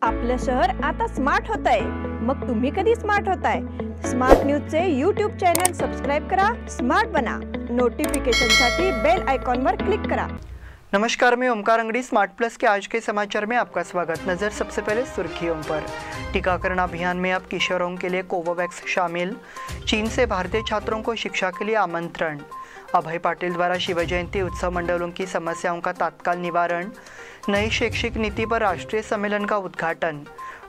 आपलं शहर आता स्मार्ट होत आहे। मग तुम्ही कधी स्मार्ट होताय? स्मार्ट न्यूजचे यूट्यूब चॅनल सबस्क्राइब करा, स्मार्ट बना। नोटिफिकेशनसाठी बेल आइकॉन पर क्लिक करा। नमस्कार, मैं ओमकार अंगड़ी स्मार्ट प्लस के आज के समाचार में आपका स्वागत। नजर सबसे पहले सुर्खियों पर। टीकाकरण अभियान में अब किशोरों के लिए कोवोवैक्स शामिल। चीन से भारतीय छात्रों को शिक्षा के लिए आमंत्रण। अभय पाटिल द्वारा शिव जयंती उत्सव मंडलों की समस्याओं का तत्काल निवारण। नई शैक्षिक नीति पर राष्ट्रीय सम्मेलन का उद्घाटन।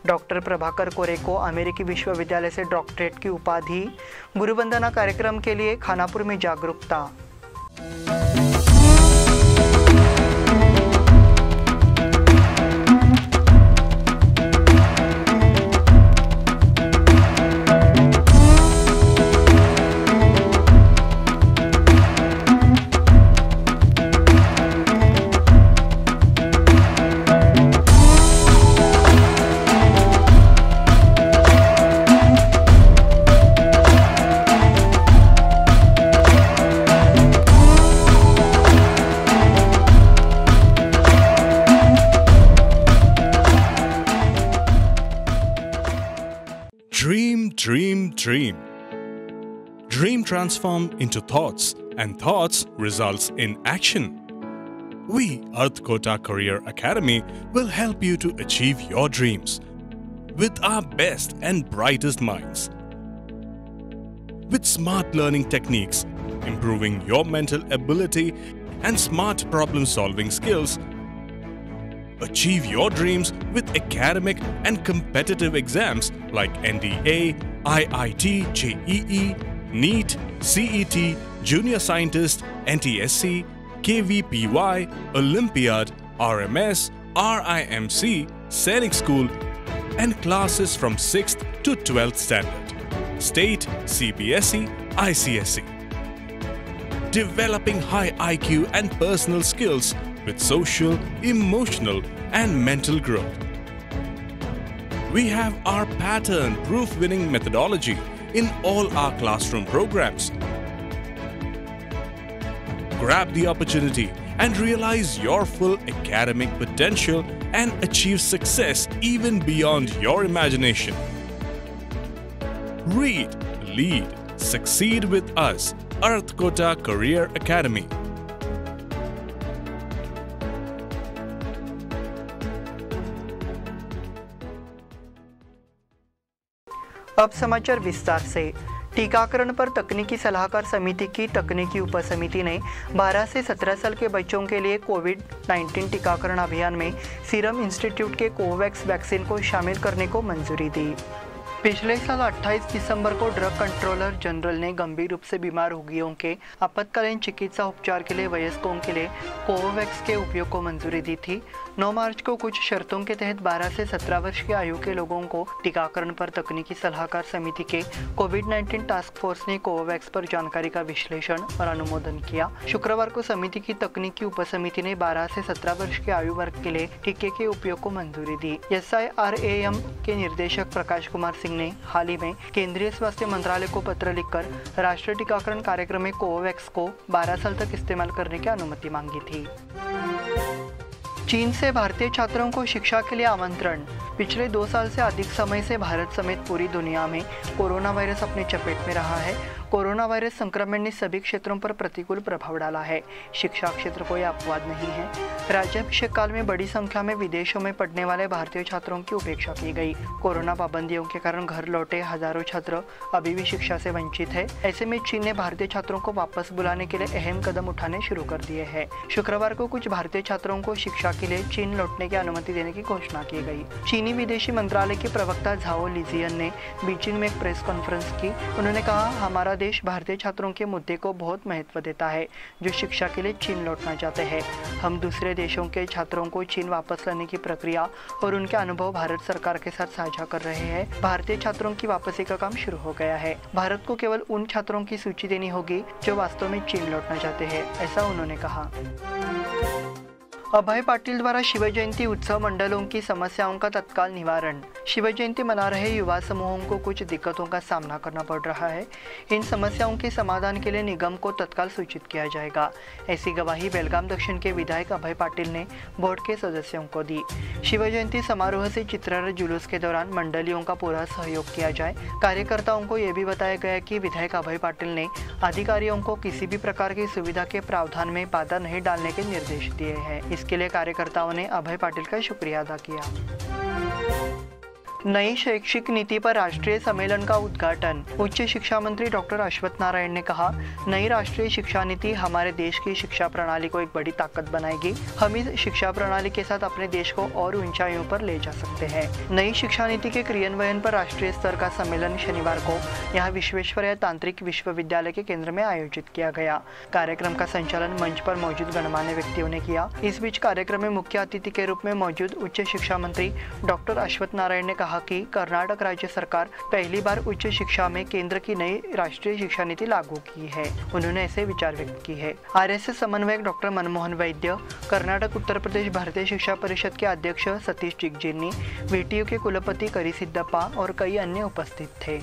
डॉक्टर प्रभाकर कोरे को अमेरिकी विश्वविद्यालय से डॉक्टरेट की उपाधि। गुरुवंदना कार्यक्रम के लिए खानापुर में जागरूकता। Dream. Dream transform into thoughts, and thoughts results in action. We, Earth Kota Career Academy, will help you to achieve your dreams with our best and brightest minds. With smart learning techniques, improving your mental ability and smart problem-solving skills, achieve your dreams with academic and competitive exams like NDA, IIT, JEE, NEET, CET, Junior Scientist, NTSC, KVPY, Olympiad, RMS, RIMC, Sainik School, and classes from 6th to 12th standard, State, CBSE, ICSE. Developing high IQ and personal skills with social, emotional, and mental growth. We have our pattern-proof winning methodology in all our classroom programs. Grab the opportunity and realize your full academic potential and achieve success even beyond your imagination. Read, lead, succeed with us, Earth Kota Career Academy. अब समाचार विस्तार से। टीकाकरण पर तकनीकी सलाहकार समिति की तकनीकी उपसमिति ने 12 से 17 साल के बच्चों के लिए कोविड-19 टीकाकरण अभियान में सीरम इंस्टीट्यूट के कोवैक्स वैक्सीन को शामिल करने को मंजूरी दी। पिछले साल 28 दिसंबर को ड्रग कंट्रोलर जनरल ने गंभीर रूप से बीमार रोगियों के आपातकालीन चिकित्सा उपचार के लिए वयस्कों के लिए कोवोवैक्स के उपयोग को मंजूरी दी थी। 9 मार्च को कुछ शर्तों के तहत 12 से 17 वर्ष की आयु के लोगों को टीकाकरण पर तकनीकी सलाहकार समिति के कोविड-19 टास्क फोर्स ने कोवोवैक्स पर जानकारी का विश्लेषण और अनुमोदन किया। शुक्रवार को समिति की तकनीकी उपसमिति ने 12 से 17 वर्ष के आयु वर्ग के लिए टीके के उपयोग को मंजूरी दी। SIRAM के निर्देशक प्रकाश कुमार सिंह ने हाल ही में केंद्रीय स्वास्थ्य मंत्रालय को पत्र लिखकर राष्ट्रीय टीकाकरण कार्यक्रम में कोवोवैक्स को 12 साल तक इस्तेमाल करने की अनुमति मांगी थी। चीन से भारतीय छात्रों को शिक्षा के लिए आमंत्रण। पिछले 2 साल से अधिक समय से भारत समेत पूरी दुनिया में कोरोना वायरस अपने चपेट में रहा है। कोरोना वायरस संक्रमण ने सभी क्षेत्रों पर प्रतिकूल प्रभाव डाला है। शिक्षा क्षेत्र कोई अपवाद नहीं है। राज्याभिषेक काल में बड़ी संख्या में विदेशों में पढ़ने वाले भारतीय छात्रों की उपेक्षा की गई। कोरोना पाबंदियों के कारण घर लौटे हजारों छात्र अभी भी शिक्षा से वंचित है। ऐसे में चीन ने भारतीय छात्रों को वापस बुलाने के लिए अहम कदम उठाने शुरू कर दिए हैं। शुक्रवार को कुछ भारतीय छात्रों को शिक्षा के लिए चीन लौटने की अनुमति देने की घोषणा की गई। चीनी विदेशी मंत्रालय के प्रवक्ता झाओ लिजियन ने बीजिंग में एक प्रेस कॉन्फ्रेंस की। उन्होंने कहा, हमारा देश भारतीय छात्रों के मुद्दे को बहुत महत्व देता है जो शिक्षा के लिए चीन लौटना चाहते हैं। हम दूसरे देशों के छात्रों को चीन वापस लाने की प्रक्रिया और उनके अनुभव भारत सरकार के साथ साझा कर रहे हैं। भारतीय छात्रों की वापसी का काम शुरू हो गया है। भारत को केवल उन छात्रों की सूची देनी होगी जो वास्तव में चीन लौटना चाहते हैं, ऐसा उन्होंने कहा। अभय पाटिल द्वारा शिवजयंती उत्सव मंडलों की समस्याओं का तत्काल निवारण। शिवजयंती मना रहे युवा समूहों को कुछ दिक्कतों का सामना करना पड़ रहा है। इन समस्याओं के समाधान के लिए निगम को तत्काल सूचित किया जाएगा। ऐसी गवाही बेलगाम दक्षिण के विधायक अभय पाटिल ने बोर्ड के सदस्यों को दी। शिवजयंती समारोह से चित्ररथ जुलूस के दौरान मंडलियों का पूरा सहयोग किया जाए। कार्यकर्ताओं को यह भी बताया गया कि विधायक अभय पाटिल ने अधिकारियों को किसी भी प्रकार की सुविधा के प्रावधान में बाधा नहीं डालने के निर्देश दिए हैं। इसके लिए कार्यकर्ताओं ने अभय पाटिल का शुक्रिया अदा किया। नई शैक्षिक नीति पर राष्ट्रीय सम्मेलन का उद्घाटन। उच्च शिक्षा मंत्री डॉक्टर अश्वत्थ नारायण ने कहा, नई राष्ट्रीय शिक्षा नीति हमारे देश की शिक्षा प्रणाली को एक बड़ी ताकत बनाएगी। हम इस शिक्षा प्रणाली के साथ अपने देश को और ऊंचाइयों पर ले जा सकते हैं। नई शिक्षा नीति के क्रियान्वयन पर राष्ट्रीय स्तर का सम्मेलन शनिवार को यहाँ विश्वेश्वरैया तांत्रिक विश्वविद्यालय के केंद्र में आयोजित किया गया। कार्यक्रम का संचालन मंच पर मौजूद गणमान्य व्यक्तियों ने किया। इस बीच कार्यक्रम में मुख्य अतिथि के रूप में मौजूद उच्च शिक्षा मंत्री डॉक्टर अश्वत्थ नारायण ने कहा कि कर्नाटक राज्य सरकार पहली बार उच्च शिक्षा में केंद्र की नई राष्ट्रीय शिक्षा नीति लागू की है। उन्होंने ऐसे विचार व्यक्त की है। आरएसएस समन्वयक डॉक्टर मनमोहन वैद्य, कर्नाटक उत्तर प्रदेश भारतीय शिक्षा परिषद के अध्यक्ष सतीश चिगजिन्नी, वीटीयू के कुलपति करी सिद्धप्पा और कई अन्य उपस्थित थे।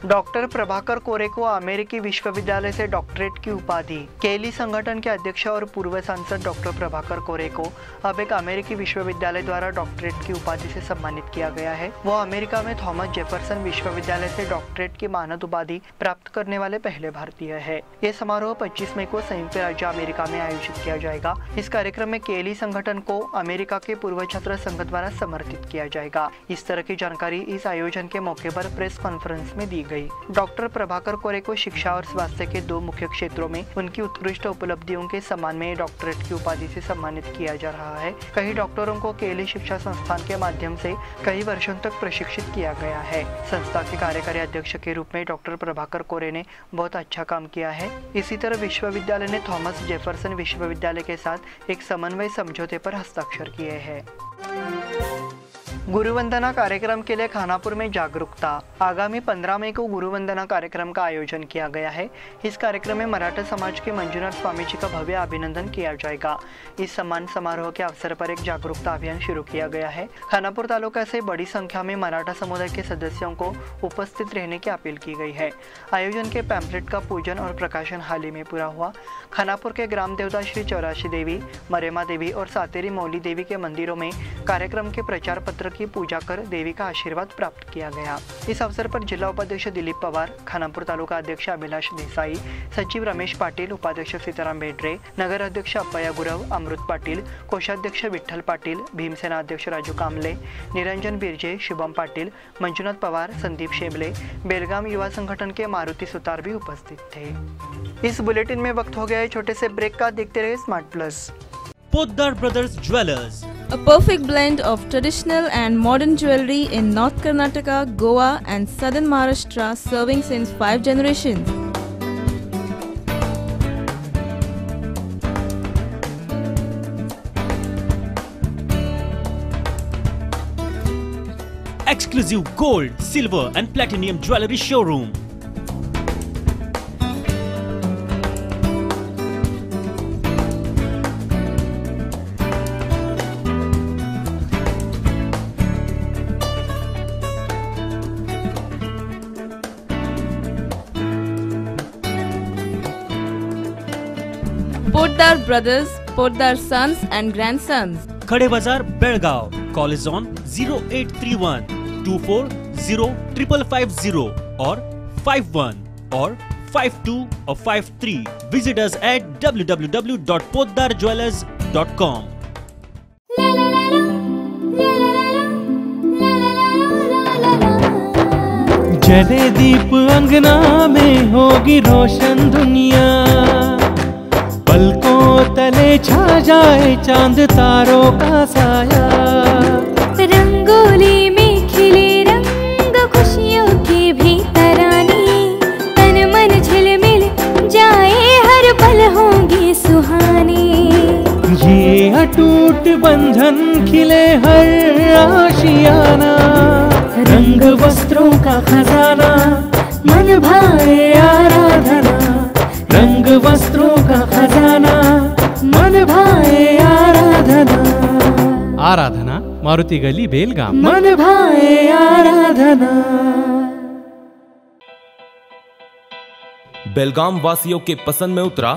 डॉक्टर प्रभाकर कोरे को अमेरिकी विश्वविद्यालय से डॉक्टरेट की उपाधि। केली संगठन के अध्यक्ष और पूर्व सांसद डॉक्टर प्रभाकर कोरे को अब एक अमेरिकी विश्वविद्यालय द्वारा डॉक्टरेट की उपाधि से सम्मानित किया गया है। वो अमेरिका में थॉमस जेफरसन विश्वविद्यालय से डॉक्टरेट की मानद उपाधि प्राप्त करने वाले पहले भारतीय है। ये समारोह 25 मई को संयुक्त राज्य अमेरिका में आयोजित किया जाएगा। इस कार्यक्रम में केली संगठन को अमेरिका के पूर्व छात्र संघ द्वारा समर्थित किया जाएगा। इस तरह की जानकारी इस आयोजन के मौके पर प्रेस कॉन्फ्रेंस में दी गई। डॉक्टर प्रभाकर कोरे को शिक्षा और स्वास्थ्य के 2 मुख्य क्षेत्रों में उनकी उत्कृष्ट उपलब्धियों के सम्मान में डॉक्टरेट की उपाधि से सम्मानित किया जा रहा है। कई डॉक्टरों को केली शिक्षा संस्थान के माध्यम से कई वर्षों तक प्रशिक्षित किया गया है। संस्था के कार्यकारी अध्यक्ष के रूप में डॉक्टर प्रभाकर कोरे ने बहुत अच्छा काम किया है। इसी तरह विश्वविद्यालय ने थॉमस जेफरसन विश्वविद्यालय के साथ एक समन्वय समझौते पर हस्ताक्षर किए हैं। गुरुवंदना कार्यक्रम के लिए खानापुर में जागरूकता। आगामी 15 मई को गुरुवंदना कार्यक्रम का आयोजन किया गया है। इस कार्यक्रम में मराठा समाज के मंजुनाथ स्वामी जी का भव्य अभिनंदन किया जाएगा। इस सम्मान समारोह के अवसर पर एक जागरूकता अभियान शुरू किया गया है। खानापुर तालुका से बड़ी संख्या में मराठा समुदाय के सदस्यों को उपस्थित रहने की अपील की गई है। आयोजन के पैम्पलेट का पूजन और प्रकाशन हाल ही में पूरा हुआ। खानापुर के ग्राम देवता श्री चौराशी देवी, मरेमा देवी और सातेरी मौली देवी के मंदिरों में कार्यक्रम के प्रचार पत्र की पूजा कर देवी का आशीर्वाद प्राप्त किया गया। इस अवसर पर जिला उपाध्यक्ष दिलीप पवार, खानापुर तालुका अध्यक्ष अभिलाष देसाई, सचिव रमेश पाटिल, उपाध्यक्ष सीताराम बेड्रे, नगर अध्यक्ष अप्पया गुरव, अमृत पाटिल, कोषाध्यक्ष विठ्ठल पाटिल, भीमसेना अध्यक्ष राजू कामले, निरंजन बिरजे, शुभम पाटिल, मंजुनाथ पवार, संदीप शेबले, बेलगाम युवा संगठन के मारुति सुतार भी उपस्थित थे। इस बुलेटिन में वक्त हो गया है छोटे से ब्रेक का। देखते रहे smart plus. Poddar Brothers Jewelers, a perfect blend of traditional and modern jewelry in North Karnataka, Goa and Southern Maharashtra, serving since 5 generations. exclusive gold, silver and platinum jewelry showroom. Poddar Brothers, Poddar Sons and Grandsons. Khade Bazar, Belgaum. Call is on 0831 240 5550 or 51 or 52 or 53. Visit us at www.poddarjewelers.com. जले दीप अंगना में होगी रोशन दुनिया, पलकों तले छा जाए चांद तारों का साया। रंगोली में खिले रंग खुशियों की भी तरानी, तन मन झिलमिल जाए हर पल होंगी सुहानी। ये अटूट बंधन खिले हर आशियाना, रंग वस्त्रों का खजाना मन भाए आराधना। रंग वस्त्रों का खजाना मन भाए आराधना, मारुति गली, बेलगाम। मन भाए आराधना। बेलगाम वासियों के पसंद में उतरा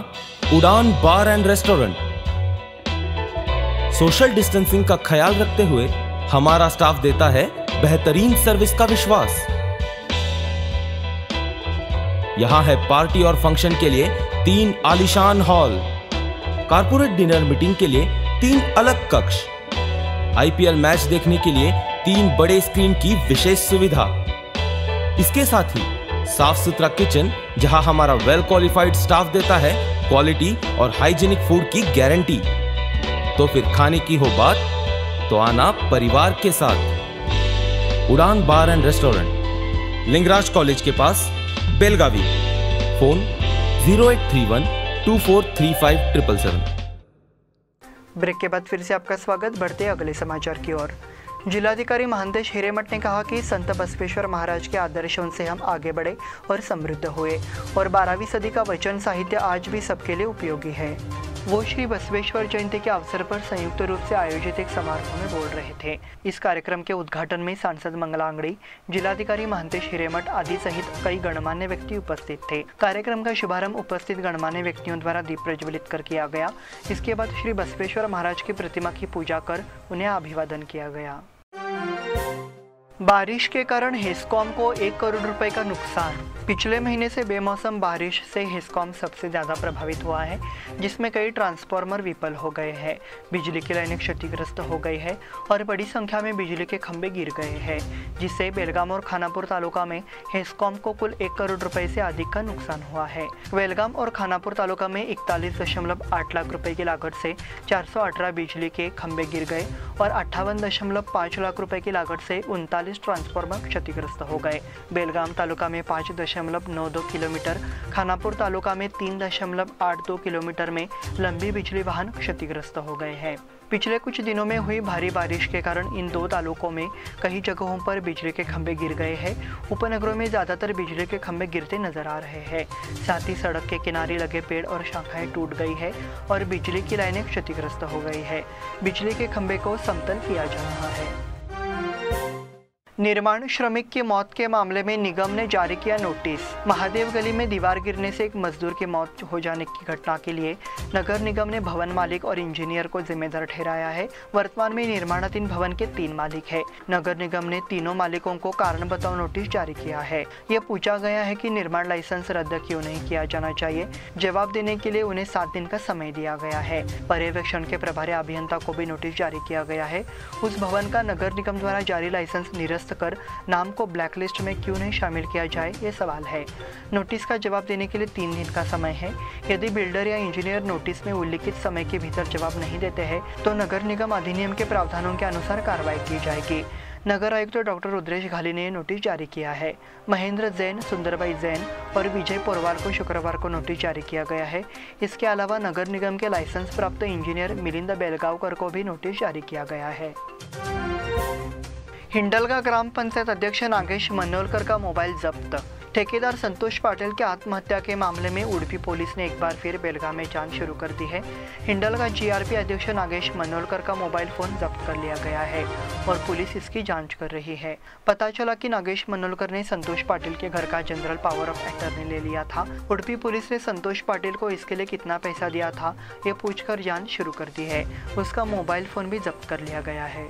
उड़ान बार एंड रेस्टोरेंट। सोशल डिस्टेंसिंग का ख्याल रखते हुए हमारा स्टाफ देता है बेहतरीन सर्विस का विश्वास। यहां है पार्टी और फंक्शन के लिए 3 आलीशान हॉल, कारपोरेट डिनर मीटिंग के लिए 3 अलग कक्ष, आईपीएल मैच देखने के लिए 3 बड़े स्क्रीन की विशेष सुविधा। इसके साथ ही साफ सुथरा किचन, जहां हमारा वेल क्वालिफाइड स्टाफ देता है क्वालिटी और हाइजीनिक फूड की गारंटी। तो फिर खाने की हो बात तो आना परिवार के साथ। उड़ान बार एंड रेस्टोरेंट, लिंगराज कॉलेज के पास, बेलगावी। फोन 0831 2435 777। ब्रेक के बाद फिर से आपका स्वागत। बढ़ते अगले समाचार की ओर। जिलाधिकारी महंतेश हिरेमठ ने कहा कि संत बसवेश्वर महाराज के आदर्शों से हम आगे बढ़े और समृद्ध हुए और 12वीं सदी का वचन साहित्य आज भी सबके लिए उपयोगी है। वो श्री बसवेश्वर जयंती के अवसर पर संयुक्त रूप से आयोजित एक समारोह में बोल रहे थे। इस कार्यक्रम के उद्घाटन में सांसद मंगला आंगड़ी, जिलाधिकारी महंतेश हिरेमठ आदि सहित कई गणमान्य व्यक्ति उपस्थित थे। कार्यक्रम का शुभारंभ उपस्थित गणमान्य व्यक्तियों द्वारा दीप प्रज्वलित कर किया गया। इसके बाद श्री बसवेश्वर महाराज की प्रतिमा की पूजा कर उन्हें अभिवादन किया गया। बारिश के कारण हेस्कॉम को 1 करोड़ रुपए का नुकसान। पिछले महीने से बेमौसम बारिश से हेस्कॉम सबसे ज़्यादा प्रभावित हुआ है, जिसमें कई ट्रांसफार्मर विफल हो गए हैं, बिजली की लाइनें क्षतिग्रस्त हो गई है और बड़ी संख्या में बिजली के खंभे गिर गए हैं, जिससे बेलगाम और खानापुर तालुका में हेस्कॉम को कुल 1 करोड़ रुपए से अधिक का नुकसान हुआ है। बेलगाम और खानापुर तालुका में 41.8 लाख रुपए की लागत से 418 बिजली के खंभे गिर गए और 58.5 लाख रुपए की लागत से 39 ट्रांसफार्मर क्षतिग्रस्त हो गए। बेलगाम तालुका में 5.92 किलोमीटर, खानापुर तालुका में 3.82 किलोमीटर में लंबी बिजली वाहन क्षतिग्रस्त हो गए हैं। पिछले कुछ दिनों में हुई भारी बारिश के कारण इन 2 तालुकों में कई जगहों पर बिजली के खंभे गिर गए हैं। उपनगरों में ज़्यादातर बिजली के खंभे गिरते नजर आ रहे हैं। साथ ही सड़क के किनारे लगे पेड़ और शाखाएं टूट गई है और बिजली की लाइनें क्षतिग्रस्त हो गई है। बिजली के खंभे को समतल किया जा रहा है। निर्माण श्रमिक की मौत के मामले में निगम ने जारी किया नोटिस। महादेव गली में दीवार गिरने से एक मजदूर की मौत हो जाने की घटना के लिए नगर निगम ने भवन मालिक और इंजीनियर को जिम्मेदार ठहराया है। वर्तमान में निर्माणाधीन भवन के 3 मालिक हैं। नगर निगम ने तीनों मालिकों को कारण बताओ नोटिस जारी किया है। यह पूछा गया है कि निर्माण लाइसेंस रद्द क्यों नहीं किया जाना चाहिए। जवाब देने के लिए उन्हें 7 दिन का समय दिया गया है। पर्यवेक्षण के प्रभारी अभियंता को भी नोटिस जारी किया गया है। उस भवन का नगर निगम द्वारा जारी लाइसेंस निरस्त कर नाम को ब्लैकलिस्ट में क्यों नहीं शामिल किया जाए, ये सवाल है। नोटिस का जवाब देने के लिए 3 दिन का समय है। यदि बिल्डर या इंजीनियर नोटिस में उल्लिखित समय के भीतर जवाब नहीं देते हैं तो नगर निगम अधिनियम के प्रावधानों के अनुसार कार्रवाई की जाएगी। नगर आयुक्त डॉक्टर रुद्रेश घाली ने नोटिस जारी किया है। महेंद्र जैन, सुंदरबाई जैन और विजय पोरवाल को शुक्रवार को नोटिस जारी किया गया है। इसके अलावा नगर निगम के लाइसेंस प्राप्त इंजीनियर मिलिंद बेलगावकर को भी नोटिस जारी किया गया है। हिंडलगा ग्राम पंचायत अध्यक्ष नागेश मनोलकर का मोबाइल जब्त। ठेकेदार संतोष पाटिल की आत्महत्या के मामले में उडुपी पुलिस ने एक बार फिर बेलगाम में जांच शुरू कर दी है। हिंडलगा जीआरपी अध्यक्ष नागेश मनोलकर का मोबाइल फोन जब्त कर लिया गया है और पुलिस इसकी जांच कर रही है। पता चला कि नागेश मनोलकर ने संतोष पाटिल के घर का जनरल पावर ऑफ अटर्नी ले लिया था। उडुपी पुलिस ने संतोष पाटिल को इसके लिए कितना पैसा दिया था ये पूछकर जांच शुरू कर दी है। उसका मोबाइल फोन भी जब्त कर लिया गया है।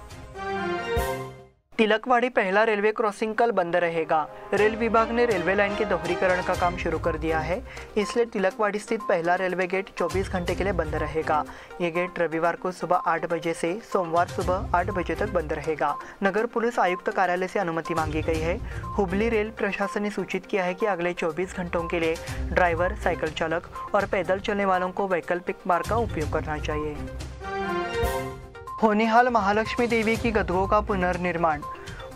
तिलकवाड़ी पहला रेलवे क्रॉसिंग कल बंद रहेगा। रेल विभाग ने रेलवे लाइन के दोहरीकरण का काम शुरू कर दिया है, इसलिए तिलकवाड़ी स्थित पहला रेलवे गेट 24 घंटे के लिए बंद रहेगा। ये गेट रविवार को सुबह 8 बजे से सोमवार सुबह 8 बजे तक बंद रहेगा। नगर पुलिस आयुक्त कार्यालय से अनुमति मांगी गई है। हुबली रेल प्रशासन ने सूचित किया है कि अगले 24 घंटों के लिए ड्राइवर, साइकिल चालक और पैदल चलने वालों को वैकल्पिक मार्ग का उपयोग करना चाहिए। होनिहाल महालक्ष्मी देवी की गदगों का पुनर्निर्माण।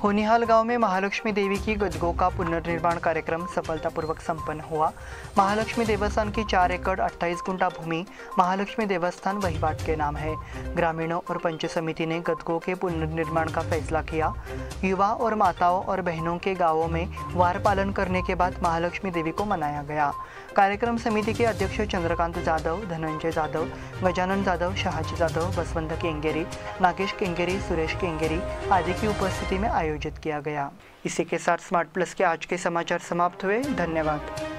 होनिहाल गांव में महालक्ष्मी देवी की गदगों का पुनर्निर्माण कार्यक्रम सफलतापूर्वक संपन्न हुआ। महालक्ष्मी देवस्थान की 4 एकड़ 28 गुंठा भूमि महालक्ष्मी देवस्थान वहीवाट के नाम है। ग्रामीणों और पंच समिति ने गदगों के पुनर्निर्माण का फैसला किया। युवा और माताओं और बहनों के गांवों में वार पालन करने के बाद महालक्ष्मी देवी को मनाया गया। कार्यक्रम समिति के अध्यक्ष चंद्रकांत जाधव, धनंजय जाधव, गजानन जाधव, शहाजी जाधव, बसवंत केंगेरी, नागेश केंगेरी, सुरेश केंगेरी आदि की उपस्थिति में आयोजित किया गया। इसी के साथ स्मार्ट प्लस के आज के समाचार समाप्त हुए। धन्यवाद।